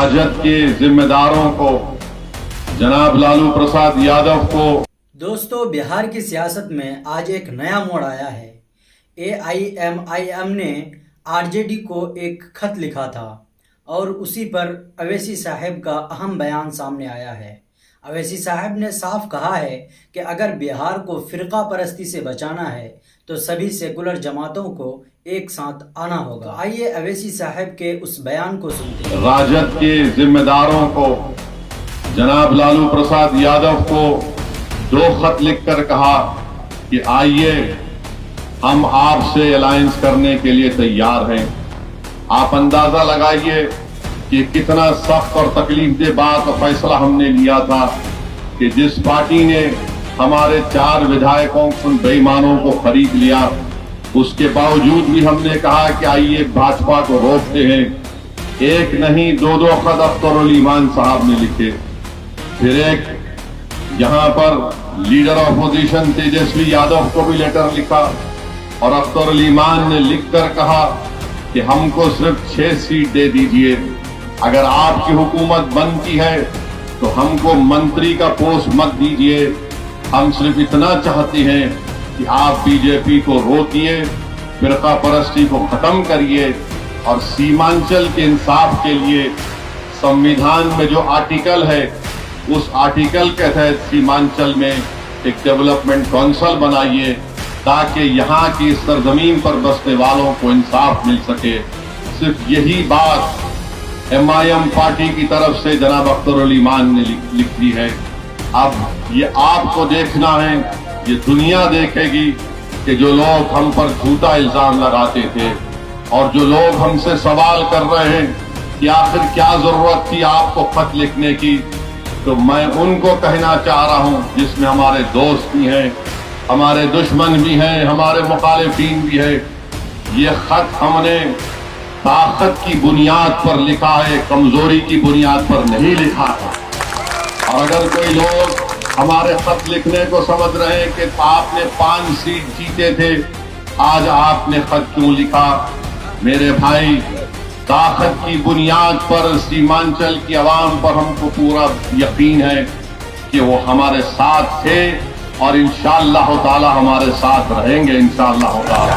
राजद के जिम्मेदारों को, जनाब लालू प्रसाद यादव को। दोस्तों, बिहार की सियासत में आज एक नया मोड़ आया है। AIMIM ने RJD को एक खत लिखा था और उसी पर अवैसी साहब का अहम बयान सामने आया है। अवैसी साहब ने साफ कहा है कि अगर बिहार को फिरका परस्ती से बचाना है तो सभी सेकुलर जमातों को एक साथ आना होगा। आइए अवैसी साहब के उस बयान को सुनते हैं। राजद के जिम्मेदारों को, जनाब लालू प्रसाद यादव को 2 खत लिखकर कहा कि आइए हम आपसे अलायंस करने के लिए तैयार हैं। आप अंदाजा लगाइए कि कितना सख्त और तकलीफदेह बात और फैसला हमने लिया था कि जिस पार्टी ने हमारे 4 विधायकों उन बेईमानों को खरीद लिया, उसके बावजूद भी हमने कहा कि आइए भाजपा को रोकते हैं। एक नहीं 2 खत अख्तरुल ईमान साहब ने लिखे। फिर एक यहाँ पर लीडर ऑपोजिशन तेजस्वी यादव को भी लेटर लिखा और अख्तरुल ईमान ने लिखकर कहा कि हमको सिर्फ 6 सीट दे दीजिए। अगर आपकी हुकूमत बनती है तो हमको मंत्री का पोस्ट मत दीजिए। हम सिर्फ इतना चाहते हैं कि आप बीजेपी को रोकिए, फिरका परस्ती को खत्म करिए और सीमांचल के इंसाफ के लिए संविधान में जो आर्टिकल है उस आर्टिकल के तहत सीमांचल में एक डेवलपमेंट काउंसिल बनाइए ताकि यहाँ की सरजमीन पर बसने वालों को इंसाफ मिल सके। सिर्फ यही बात MIM पार्टी की तरफ से जनाब अख्तरुल ईमान ने लिख दी है। अब ये आपको देखना है, ये दुनिया देखेगी कि जो लोग हम पर झूठा इल्जाम लगाते थे और जो लोग हमसे सवाल कर रहे हैं कि आखिर क्या जरूरत थी आपको खत लिखने की, तो मैं उनको कहना चाह रहा हूं, जिसमें हमारे दोस्त भी हैं, हमारे दुश्मन भी हैं, हमारे मुखालिफिन भी है। ये खत हमने ताकत की बुनियाद पर लिखा है, कमजोरी की बुनियाद पर नहीं लिखा है। और अगर कोई लोग हमारे खत लिखने को समझ रहे हैं कि आपने 5 सीट जीते थे, आज आपने खत क्यों लिखा? मेरे भाई, ताकत की बुनियाद पर सीमांचल की आवाम पर हमको पूरा यकीन है कि वो हमारे साथ थे और इंशाअल्लाह ताला हमारे साथ रहेंगे इंशाअल्लाह ताला।